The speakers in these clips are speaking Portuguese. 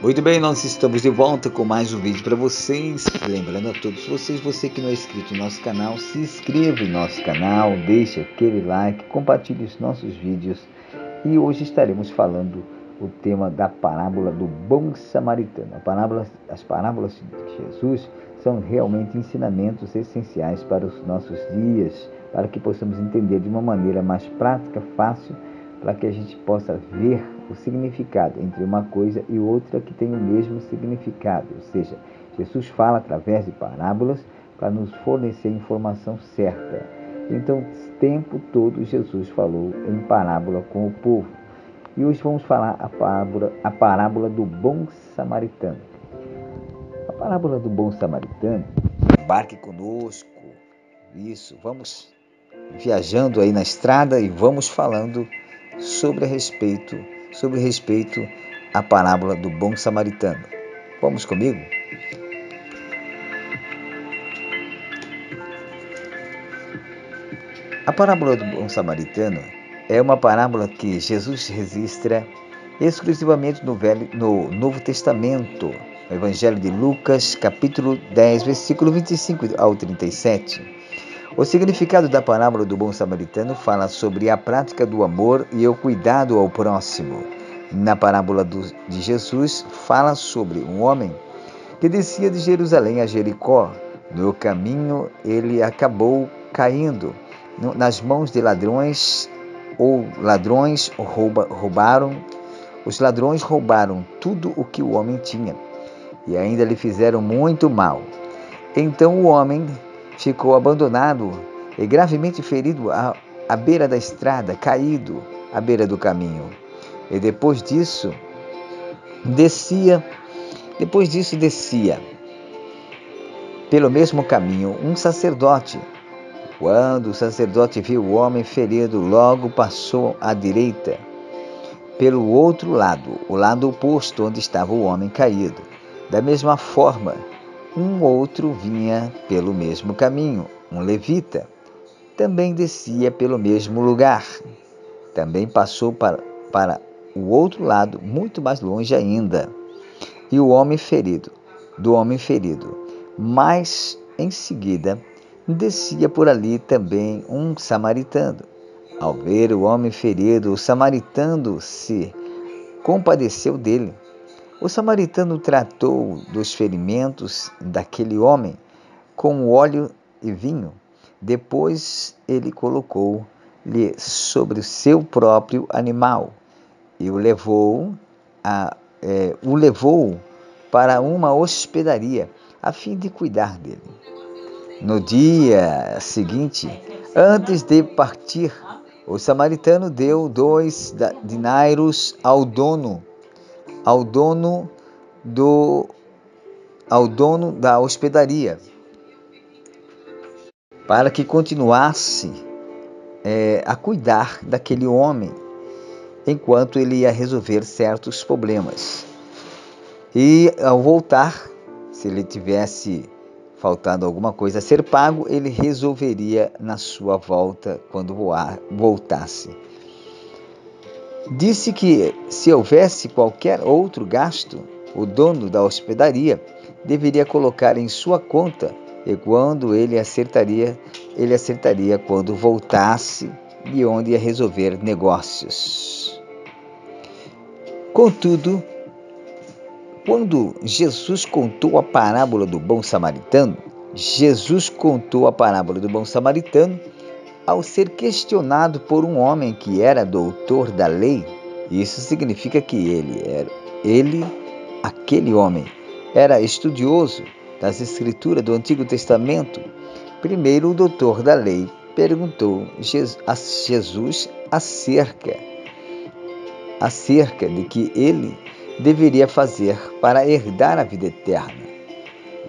Muito bem, nós estamos de volta com mais um vídeo para vocês. Lembrando a todos vocês, você que não é inscrito no nosso canal, se inscreva em nosso canal, deixe aquele like, compartilhe os nossos vídeos. E hoje estaremos falando o tema da parábola do bom samaritano. As parábolas de Jesus são realmente ensinamentos essenciais para os nossos dias, para que possamos entender de uma maneira mais prática, fácil, para que a gente possa ver o significado entre uma coisa e outra que tem o mesmo significado. Ou seja, Jesus fala através de parábolas para nos fornecer informação certa. Então, o tempo todo Jesus falou em parábola com o povo. E hoje vamos falar a parábola do bom samaritano. A parábola do bom samaritano, embarque conosco. Isso, vamos viajando aí na estrada e vamos falando sobre respeito à parábola do bom samaritano. Vamos comigo? A parábola do bom samaritano é uma parábola que Jesus registra exclusivamente no Novo Testamento, no Evangelho de Lucas, capítulo 10, versículo 25 ao 37. O significado da parábola do bom samaritano fala sobre a prática do amor e o cuidado ao próximo. Na parábola de Jesus, fala sobre um homem que descia de Jerusalém a Jericó. No caminho, ele acabou caindo nas mãos de ladrões. Os ladrões roubaram tudo o que o homem tinha e ainda lhe fizeram muito mal. Então o homem ficou abandonado e gravemente ferido à beira da estrada, caído à beira do caminho. E depois disso descia pelo mesmo caminho um sacerdote. Quando o sacerdote viu o homem ferido, logo passou à direita, pelo outro lado, o lado oposto onde estava o homem caído. Da mesma forma, um outro vinha pelo mesmo caminho, um levita, também descia pelo mesmo lugar. Também passou para o outro lado, muito mais longe ainda. E do homem ferido. Mas, em seguida, descia por ali também um samaritano. Ao ver o homem ferido, o samaritano se compadeceu dele. O samaritano tratou dos ferimentos daquele homem com óleo e vinho. Depois ele colocou-lhe sobre o seu próprio animal e o levou para uma hospedaria a fim de cuidar dele. No dia seguinte, antes de partir, o samaritano deu 2 dinários ao dono da hospedaria, para que continuasse a cuidar daquele homem, enquanto ele ia resolver certos problemas. E ao voltar, se ele tivesse faltando alguma coisa a ser pago, ele resolveria na sua volta quando voltasse. Disse que se houvesse qualquer outro gasto, o dono da hospedaria deveria colocar em sua conta e quando ele acertaria quando voltasse de onde ia resolver negócios. Contudo, quando Jesus contou a parábola do bom samaritano, ao ser questionado por um homem que era doutor da lei. Isso significa que aquele homem, era estudioso das escrituras do Antigo Testamento. Primeiro, o doutor da lei perguntou a Jesus acerca de que ele deveria fazer para herdar a vida eterna.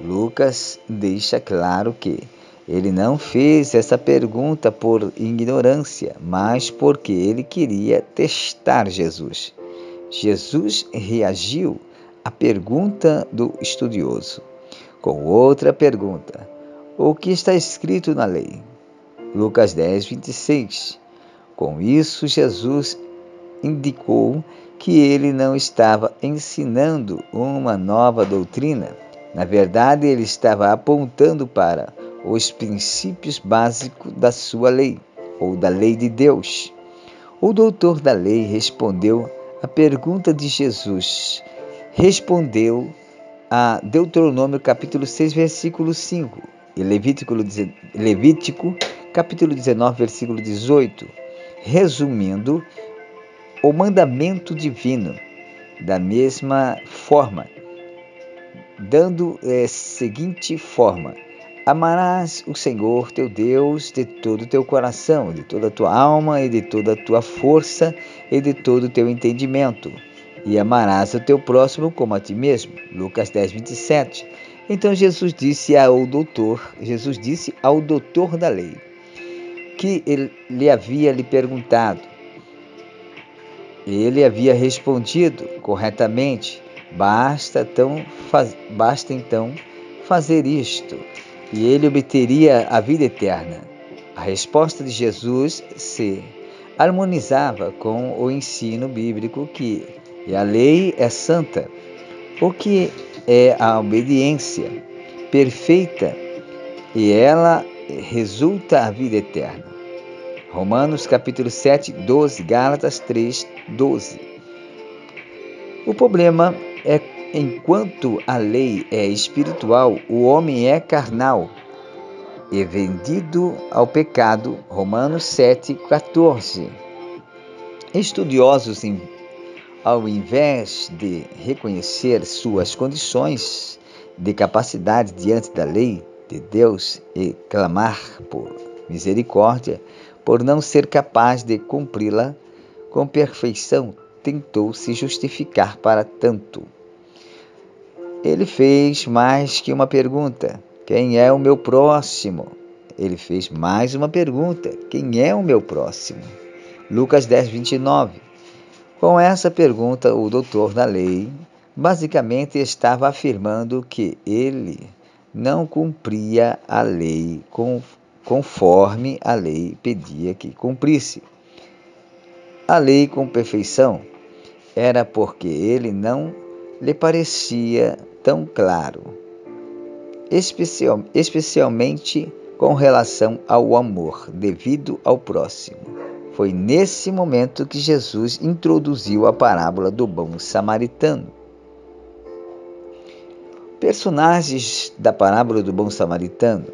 Lucas deixa claro que ele não fez essa pergunta por ignorância, mas porque ele queria testar Jesus. Jesus reagiu à pergunta do estudioso com outra pergunta: o que está escrito na lei? Lucas 10, 26. Com isso, Jesus indicou que ele não estava ensinando uma nova doutrina. Na verdade, ele estava apontando para os princípios básicos da sua lei, ou da lei de Deus. O doutor da lei respondeu à pergunta de Jesus. Respondeu a Deuteronômio capítulo 6, versículo 5 e Levítico capítulo 19, versículo 18, resumindo o mandamento divino da mesma forma, dando a seguinte forma: amarás o Senhor teu Deus de todo o teu coração, de toda a tua alma e de toda a tua força e de todo o teu entendimento. E amarás o teu próximo como a ti mesmo. Lucas 10, 27. Então Jesus disse ao doutor da lei, que ele havia lhe perguntado. Ele havia respondido corretamente: basta então fazer isto, e ele obteria a vida eterna. A resposta de Jesus se harmonizava com o ensino bíblico que a lei é santa, o que é a obediência perfeita, e ela resulta a vida eterna. Romanos capítulo 7, 12, Gálatas 3, 12. O problema é enquanto a lei é espiritual, o homem é carnal e vendido ao pecado. Romanos 7, 14. Estudiosos, ao invés de reconhecer suas condições de capacidade diante da lei de Deus e clamar por misericórdia, por não ser capaz de cumpri-la com perfeição, tentou se justificar para tanto. Ele fez mais que uma pergunta: quem é o meu próximo? Ele fez mais uma pergunta: quem é o meu próximo? Lucas 10, 29. Com essa pergunta, o doutor da lei basicamente estava afirmando que ele não cumpria a lei conforme a lei pedia que cumprisse. A lei com perfeição era porque ele não lhe parecia tão claro, especialmente com relação ao amor devido ao próximo. Foi nesse momento que Jesus introduziu a parábola do bom samaritano. Personagens da parábola do bom samaritano.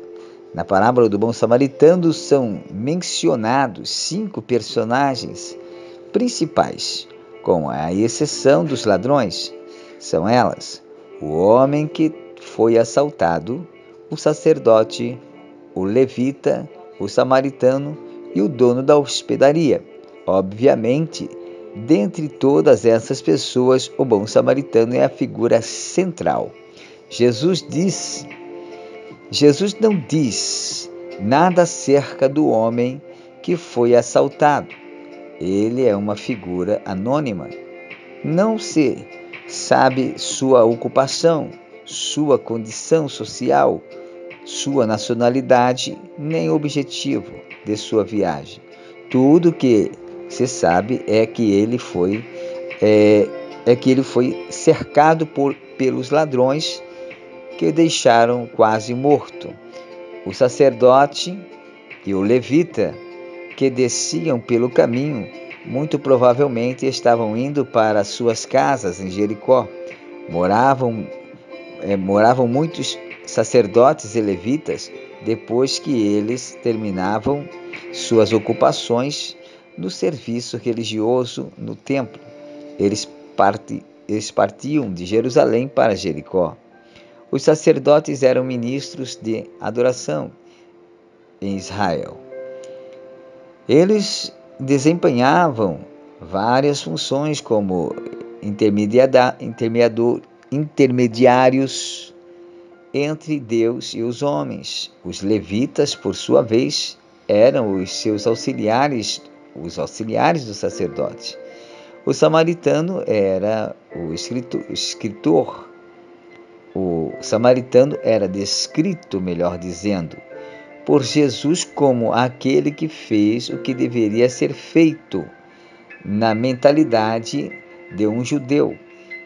Na parábola do bom samaritano são mencionados 5 personagens principais, com a exceção dos ladrões. São elas: o homem que foi assaltado, o sacerdote, o levita, o samaritano e o dono da hospedaria. Obviamente, dentre todas essas pessoas, o bom samaritano é a figura central. Jesus não diz nada acerca do homem que foi assaltado. Ele é uma figura anônima. Não se sabe sua ocupação, sua condição social, sua nacionalidade, nem o objetivo de sua viagem. Tudo que se sabe é que ele foi cercado pelos ladrões que o deixaram quase morto. O sacerdote e o levita que desciam pelo caminho muito provavelmente estavam indo para suas casas em Jericó. Moravam muitos sacerdotes e levitas depois que eles terminavam suas ocupações no serviço religioso no templo. Eles partiam de Jerusalém para Jericó. Os sacerdotes eram ministros de adoração em Israel. Eles desempenhavam várias funções como intermediários entre Deus e os homens. Os levitas, por sua vez, eram os seus auxiliares, os auxiliares do sacerdote. O samaritano era o escritor. O samaritano era descrito, melhor dizendo, por Jesus como aquele que fez o que deveria ser feito na mentalidade de um judeu.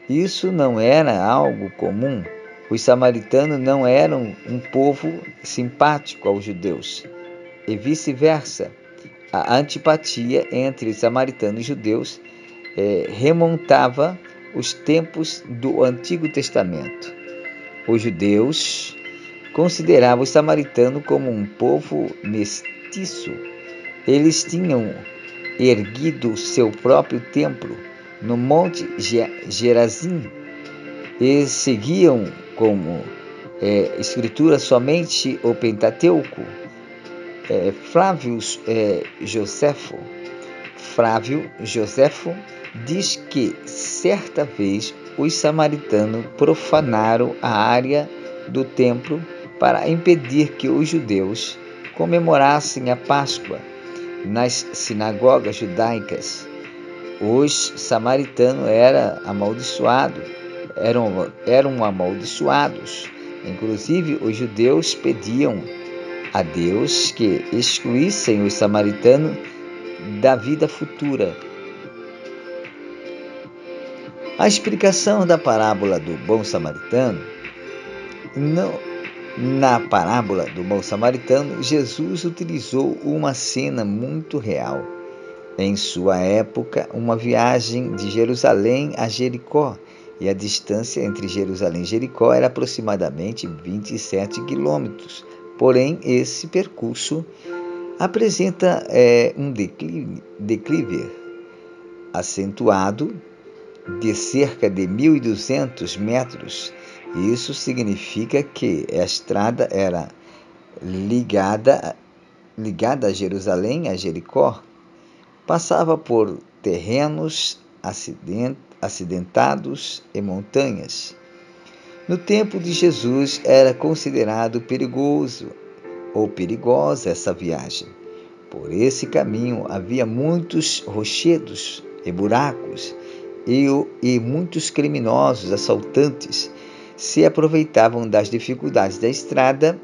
Isso não era algo comum. Os samaritanos não eram um povo simpático aos judeus, e vice-versa. A antipatia entre samaritanos e judeus remontava os tempos do Antigo Testamento. Os judeus consideravam os samaritanos como um povo mestiço. Eles tinham erguido seu próprio templo no Monte Gerazim e seguiam como escritura somente o Pentateuco. Flávio Joséfo diz que certa vez os samaritanos profanaram a área do templo para impedir que os judeus comemorassem a Páscoa nas sinagogas judaicas. Os samaritanos eram amaldiçoados. Inclusive, os judeus pediam a Deus que excluíssem os samaritanos da vida futura. A explicação da parábola do bom samaritano. Na parábola do bom samaritano, Jesus utilizou uma cena muito real. Em sua época, uma viagem de Jerusalém a Jericó, e a distância entre Jerusalém e Jericó era aproximadamente 27 quilômetros. Porém, esse percurso apresenta um declive acentuado de cerca de 1.200 metros. Isso significa que a estrada era ligada a Jerusalém, a Jericó, passava por terrenos acidentados e montanhas. No tempo de Jesus era considerado perigosa essa viagem. Por esse caminho havia muitos rochedos e buracos, e muitos criminosos assaltantes se aproveitavam das dificuldades da estrada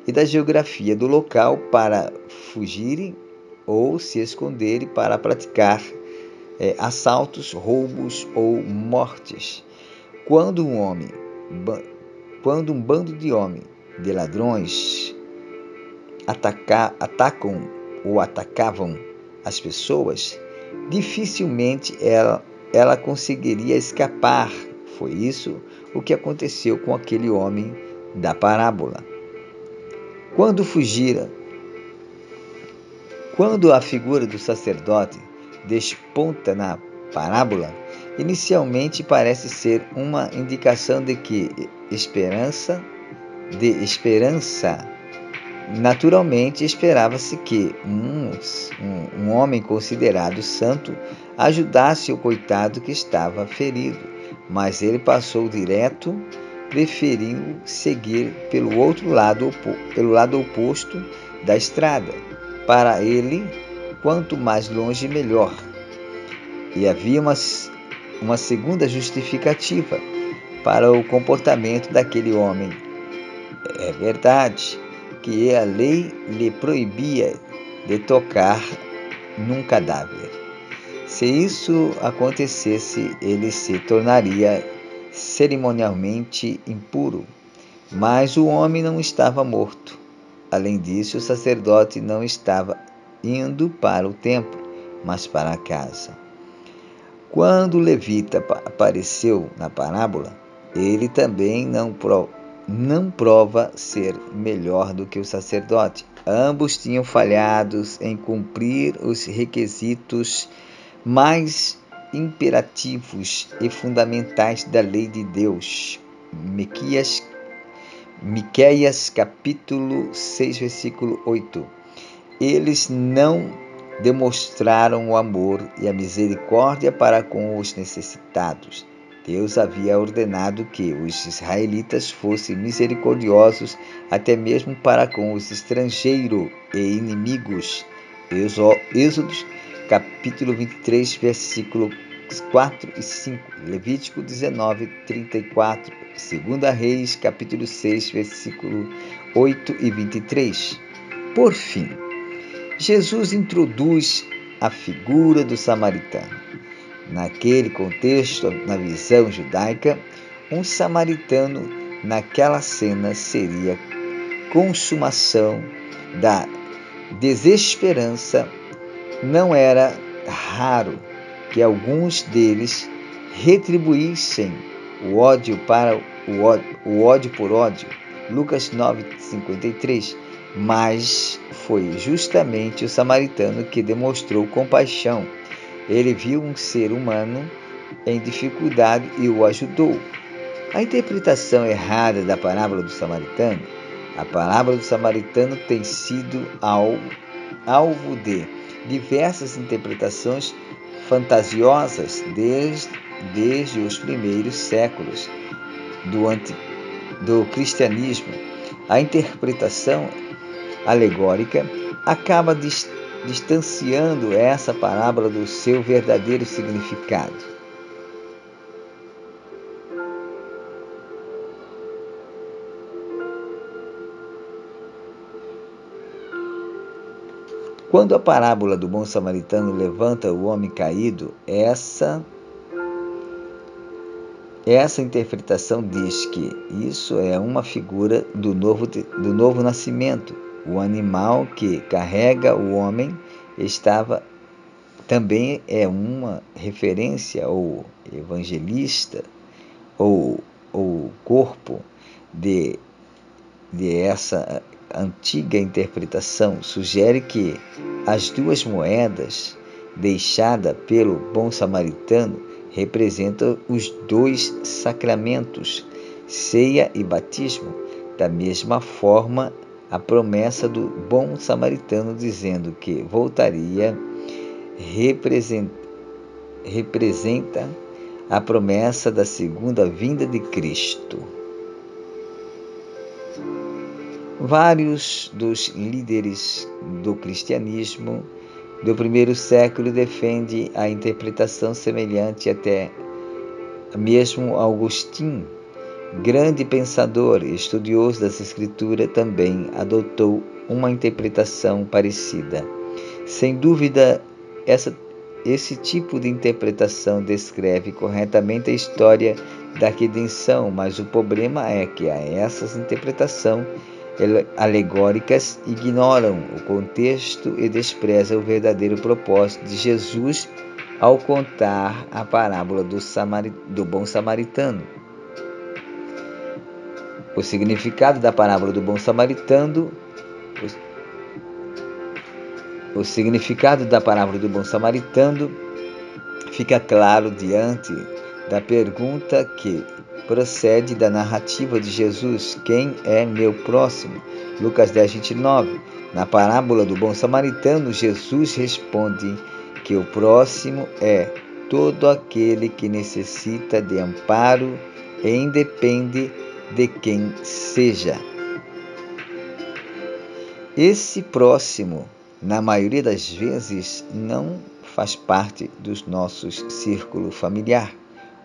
e da geografia do local para fugirem ou se esconderem para praticar assaltos, roubos ou mortes. Quando um bando de ladrões atacavam as pessoas, dificilmente ela conseguiria escapar. Foi isso o que aconteceu com aquele homem da parábola. Quando a figura do sacerdote desponta na parábola, inicialmente parece ser uma indicação de esperança. Naturalmente, esperava-se que um homem considerado santo ajudasse o coitado que estava ferido, mas ele passou direto, preferindo seguir pelo lado oposto da estrada. Para ele, quanto mais longe, melhor. E havia uma segunda justificativa para o comportamento daquele homem. É verdade que a lei lhe proibia de tocar num cadáver. Se isso acontecesse, ele se tornaria cerimonialmente impuro. Mas o homem não estava morto. Além disso, o sacerdote não estava indo para o templo, mas para casa. Quando o levita apareceu na parábola, ele também não prova ser melhor do que o sacerdote. Ambos tinham falhado em cumprir os requisitos mais imperativos e fundamentais da lei de Deus. Miqueias capítulo 6, versículo 8. Eles não demonstraram o amor e a misericórdia para com os necessitados. Deus havia ordenado que os israelitas fossem misericordiosos até mesmo para com os estrangeiros e inimigos. Êxodo capítulo 23, versículo 4 e 5, Levítico 19, 34, 2 Reis capítulo 6, versículo 8 e 23. Por fim, Jesus introduz a figura do samaritano. Naquele contexto, na visão judaica, um samaritano naquela cena seria consumação da desesperança. Não era raro que alguns deles retribuíssem o ódio por ódio, Lucas 9:53, mas foi justamente o samaritano que demonstrou compaixão. Ele viu um ser humano em dificuldade e o ajudou. A interpretação errada da parábola do samaritano. A parábola do samaritano tem sido alvo de diversas interpretações fantasiosas desde os primeiros séculos do cristianismo. A interpretação alegórica acaba distanciando essa parábola do seu verdadeiro significado. Quando a parábola do bom samaritano levanta o homem caído, essa interpretação diz que isso é uma figura do novo nascimento. O animal que carrega o homem também é uma referência ao evangelista ou corpo de essa antiga interpretação. Sugere que as duas moedas deixadas pelo bom samaritano representam os dois sacramentos, ceia e batismo. Da mesma forma, a promessa do bom samaritano dizendo que voltaria representa a promessa da segunda vinda de Cristo. Vários dos líderes do cristianismo do primeiro século defendem a interpretação semelhante, até mesmo Agostinho, grande pensador e estudioso das Escrituras, também adotou uma interpretação parecida. Sem dúvida, esse tipo de interpretação descreve corretamente a história da redenção, mas o problema é que essas interpretações alegóricas ignoram o contexto e desprezam o verdadeiro propósito de Jesus ao contar a parábola do bom samaritano. O significado da parábola do bom samaritano fica claro diante da pergunta que procede da narrativa de Jesus: quem é meu próximo? Lucas 10:29. Na parábola do bom samaritano, Jesus responde que o próximo é todo aquele que necessita de amparo e independe de quem seja. Esse próximo, na maioria das vezes, não faz parte do nosso círculo familiar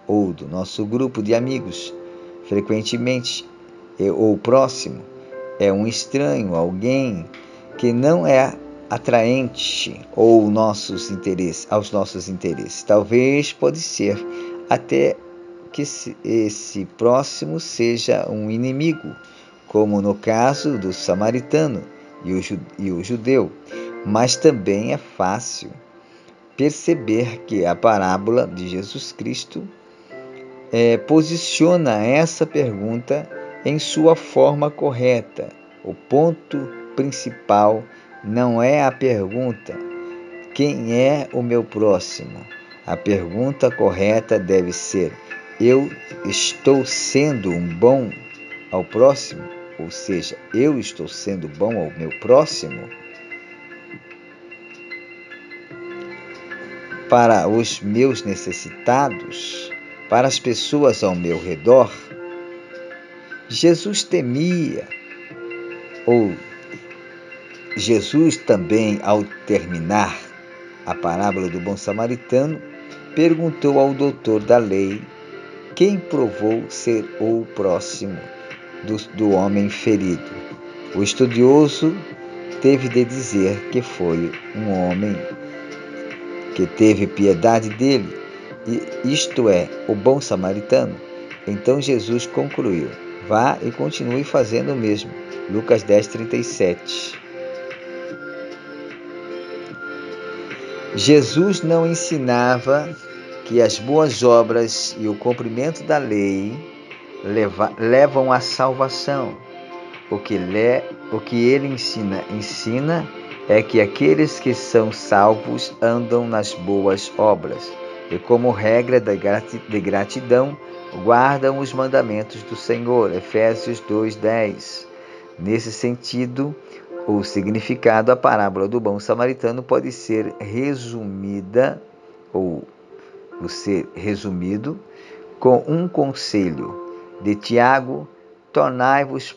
ou do nosso grupo de amigos. Frequentemente, o próximo é um estranho, alguém que não é atraente aos nossos interesses. Talvez pode ser até que esse próximo seja um inimigo, como no caso do samaritano e o judeu. Mas também é fácil perceber que a parábola de Jesus Cristo posiciona essa pergunta em sua forma correta. O ponto principal não é a pergunta: quem é o meu próximo? A pergunta correta deve ser: eu estou sendo um bom ao próximo? Ou seja, eu estou sendo bom ao meu próximo? Para os meus necessitados, para as pessoas ao meu redor? Jesus também, ao terminar a parábola do bom samaritano, perguntou ao doutor da lei quem provou ser o próximo do homem ferido. O estudioso teve de dizer que foi um homem que teve piedade dele, isto é, o bom samaritano. Então Jesus concluiu: vá e continue fazendo o mesmo. Lucas 10:37. Jesus não ensinava que as boas obras e o cumprimento da lei levam à salvação. O que ele ensina é que aqueles que são salvos andam nas boas obras e, como regra de gratidão, guardam os mandamentos do Senhor. Efésios 2:10. Nesse sentido, o significado da parábola do bom samaritano pode ser resumida ou ser resumido com um conselho de Tiago: tornai-vos,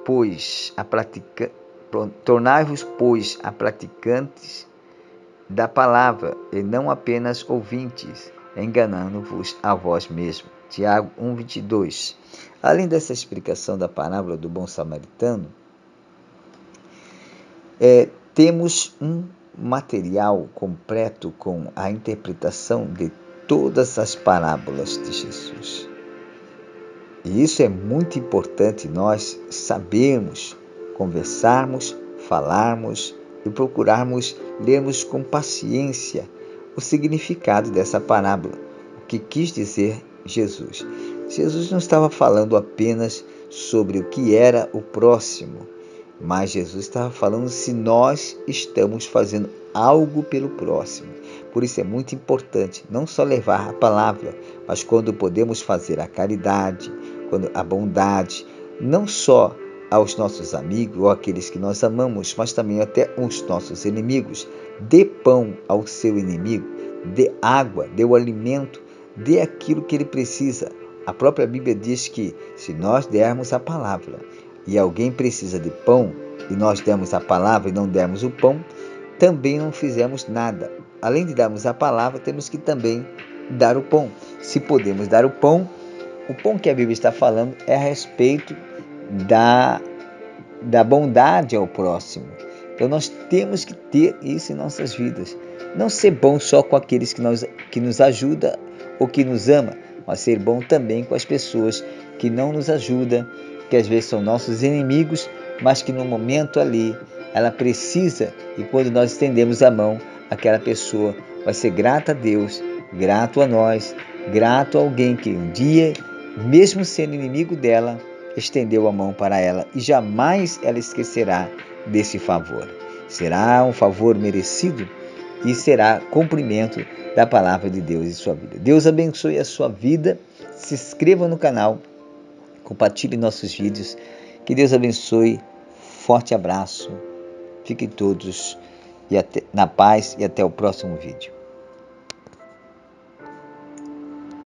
pois, a praticantes da palavra e não apenas ouvintes, enganando-vos a vós mesmos. Tiago 1:22. Além dessa explicação da parábola do bom samaritano, temos um material completo com a interpretação de todas as parábolas de Jesus. E isso é muito importante nós sabermos, conversarmos, falarmos e procurarmos lermos com paciência o significado dessa parábola, o que quis dizer Jesus. Jesus não estava falando apenas sobre o que era o próximo, mas Jesus estava falando se nós estamos fazendo algo pelo próximo. Por isso é muito importante não só levar a palavra, mas quando podemos fazer a caridade, quando a bondade, não só aos nossos amigos ou àqueles que nós amamos, mas também até aos nossos inimigos. Dê pão ao seu inimigo, dê água, dê o alimento, dê aquilo que ele precisa. A própria Bíblia diz que se nós dermos a palavra e alguém precisa de pão, e nós demos a palavra e não demos o pão, também não fizemos nada. Além de darmos a palavra, temos que também dar o pão. Se podemos dar o pão que a Bíblia está falando é a respeito da bondade ao próximo. Então nós temos que ter isso em nossas vidas. Não ser bom só com aqueles que nos ajudam ou que nos amam, mas ser bom também com as pessoas que não nos ajudam, que às vezes são nossos inimigos, mas que no momento ali ela precisa, e quando nós estendemos a mão, aquela pessoa vai ser grata a Deus, grato a nós, grato a alguém que um dia, mesmo sendo inimigo dela, estendeu a mão para ela e jamais ela esquecerá desse favor. Será um favor merecido e será cumprimento da palavra de Deus em sua vida. Deus abençoe a sua vida. Se inscreva no canal, compartilhe nossos vídeos. Que Deus abençoe. Forte abraço. Fiquem todos na paz e até o próximo vídeo.